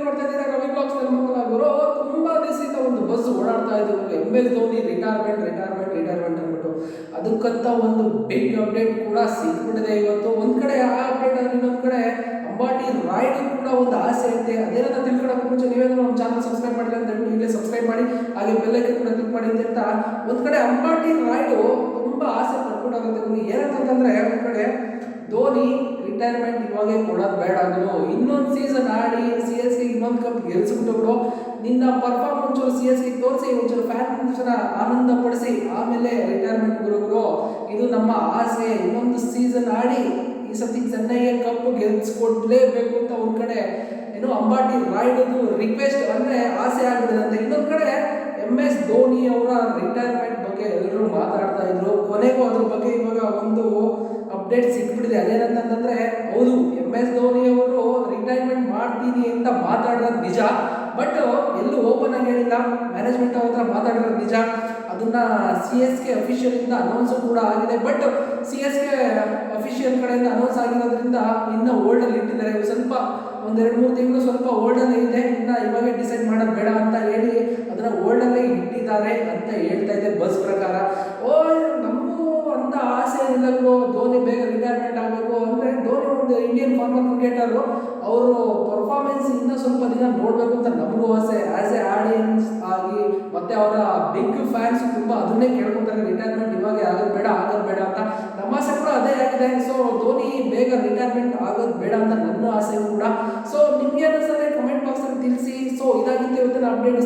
ನೋಡ್ತಾ ಇದ್ದೀರಾ ರವಿ ಬ್ಲಾಗ್ಸ್ ಗುರು. ತುಂಬಾ ದಿವಸದಿಂದ ಒಂದು ಬಸ್ ಓಡಾಡ್ತಾ ಇದ್ರು MS ಧೋನಿ ರಿಟೈರ್ಮೆಂಟ್ ಅಂದ್ಬಿಟ್ಟು. ಅದಕ್ಕಂತ ಒಂದು ಬಿಗ್ ಅಪ್ಡೇಟ್ ಕೂಡ ಸಿಕ್ಬಿಟ್ಟಿದೆ ಇವತ್ತು. ಒಂದ್ ಕಡೆ ಆ ಅಪ್ಡೇಟ್ ಆದ್ರೆ ಇನ್ನೊಂದ್ ಕಡೆ ಅಂಬಾಟಿ ರಾಯ್ಡ್ ಕೂಡ ಒಂದು ಆಸೆ ಇದೆ. ಅದೇನಂತ ತಿಳ್ಕೊಳ್ಳೋಕೆ ಮುಂಚೆ ನೀವೇನು ನಮ್ಮ ಚಾನಲ್ ಸಬ್ಸ್ಕ್ರೈಬ್ ಮಾಡಿಲ್ಲ ಅಂತ ದಯವಿಟ್ಟು ಈಗಲೇ ಸಬ್ಸ್ಕ್ರೈಬ್ ಮಾಡಿ, ಹಾಗೆ ಬೆಲ್ ಐಕಾನ್ ಕೂಡ ಕ್ಲಿಕ್ ಮಾಡಿ ಅಂತ. ಒಂದ್ ಕಡೆ ಅಂಬಾಟಿ ರಾಯ್ಡ್ ತುಂಬಾ ಆಸೆ ಪಡ್ಕೊಂಡಾಗುತ್ತೆ. ಏನಂತಂದ್ರೆ ಒಂದ್ ಕಡೆ ಧೋನಿ ರಿಟೈರ್ಮೆಂಟ್ ಇವಾಗೆ ಕೊಡೋದು ಬೇಡ ಗುರು, ಇನ್ನೊಂದು ಸೀಸನ್ ಆಡಿ CSK ಇನ್ನೊಂದು ಕಪ್ ಗೆಲ್ಸ್ಬಿಟ್ಟು ನಿನ್ನ ಪರ್ಫಾರ್ಮೆನ್ಸ್ CSK ತೋರಿಸಿ ಒಂಚೂರು ಫ್ಯಾನ್ಸ್ ಆನಂದ ಪಡಿಸಿ ಆಮೇಲೆ ರಿಟೈರ್ಮೆಂಟ್ ಗುರು. ಇದು ನಮ್ಮ ಆಸೆ. ಇನ್ನೊಂದು ಸೀಸನ್ ಆಡಿ ಈ ಸತಿ ಚೆನ್ನೈಗೆ ಕಪ್ ಗೆಲ್ಸ್ಕೊಡ್ಲೇಬೇಕು ಅಂತ ಒಂದ್ ಕಡೆ ಏನು ಅಂಬಾಟಿ ರಾಯ್ಡದು ರಿಕ್ವೆಸ್ಟ್ ಅಂದ್ರೆ ಆಸೆ ಆಗಿದೆ ಅಂತ. ಇನ್ನೊಂದ್ ಕಡೆ MS ಧೋನಿ ಅವರ ರಿಟೈರ್ಮೆಂಟ್ ಬಗ್ಗೆ ಎಲ್ಲರೂ ಮಾತಾಡ್ತಾ ಇದ್ರು. ಕೊನೆಗೂ ಅದ್ರ ಬಗ್ಗೆ ಇವಾಗ ಒಂದು ಅಪ್ಡೇಟ್ ಸಿಕ್ಬಿಟ್ಟಿದೆ. ಅದೇನಂತಂದ್ರೆ ಹೌದು, MS ಧೋನಿ ಅವರು ರಿಟೈರ್ಮೆಂಟ್ ಮಾಡ್ತೀನಿ ಅಂತ ಮಾತಾಡೋದು ನಿಜ, ಬಟ್ ಎಲ್ಲೂ ಓಪನ್ ಆಗಿ ಹೇಳಿಲ್ಲ. ಮ್ಯಾನೇಜ್ಮೆಂಟ್ ಅವ್ರ ಹತ್ರ ಮಾತಾಡಿರೋದು ನಿಜ. ಅದನ್ನ CSK ಅಫಿಷಿಯಲ್ ಇಂದ ಅನೌನ್ಸ್ ಕೂಡ ಆಗಿದೆ. ಬಟ್ CSK ಅಫಿಷಿಯಲ್ ಕಡೆಯಿಂದ ಅನೌನ್ಸ್ ಆಗಿರೋದ್ರಿಂದ ಇನ್ನ ಹೋಲ್ಡ್ ಅಲ್ಲಿ ಇಟ್ಟಿದ್ದಾರೆ. ಸ್ವಲ್ಪ ಒಂದೆರಡು-ಮೂರು ತಿಂಗಳು ಸ್ವಲ್ಪ ಹೋಲ್ಡ್ ಅಲ್ಲೇ ಇದೆ. ಇನ್ನ ಇವಾಗ ಡಿಸೈಡ್ ಮಾಡೋದು ಬೇಡ ಅಂತ ಹೇಳಿ ಅದನ್ನ ಹೋಲ್ಡ್ ಅಲ್ಲೇ ಇಟ್ಟಿದ್ದಾರೆ ಅಂತ ಹೇಳ್ತಾ ಇದೆ ಬಸ್ ಪ್ರಕಾರ. ನಮಗೂ ಅಂತ ಆಸೆ ಇಲ್ಲ ಧೋನಿ ಬೇಗ ರಿಟೈರ್ಮೆಂಟ್ ಆಗಬೇಕು ಅಂದ್ರೆ. ಧೋನಿ ಒಂದು ಇಂಡಿಯನ್ ಫಾರ್ಮರ್ ಕ್ರಿಕೆಟರ್, ಅವರು ಪರ್ಫಾರ್ಮೆನ್ಸ್ ಇನ್ನ ಸ್ವಲ್ಪ ದಿನ ನೋಡ್ಬೇಕು ಅಂತ ನಮಗೂ ಆಸೆ. ಆಸ್ ಎ ಆಡಿಯನ್ಸ್ ಆಗಿ ಮತ್ತೆ ಅವರ ಬಿಗ್ ಫ್ಯಾನ್ಸ್ ತುಂಬಾ ಅದನ್ನೇ ಕೇಳ್ಕೊತಾರೆ, ರಿಟೈರ್ಮೆಂಟ್ ಇವಾಗ ಆಗೋದು ಬೇಡ ಅಂತ. ನಮ್ಮ ಆಸೆ ಕೂಡ ಅದೇ ಆಗಿದೆ. ಸೊ ಧೋನಿ ಬೇಗ ರಿಟೈರ್ಮೆಂಟ್ ಆಗೋದು ಬೇಡ ಅಂತ ನನ್ನ ಆಸೆ ಕೂಡ. ಸೊ ನಿಮ್ಗೆ ಅನಿಸ್ತದೆ ಕಮೆಂಟ್ ಬಾಕ್ಸ್ ಅಲ್ಲಿ ತಿಳಿಸಿ. ಸೊ ಇದಾಗಿತ್ತು ಇವತ್ತಿನ ಅಪ್ಡೇಟ್.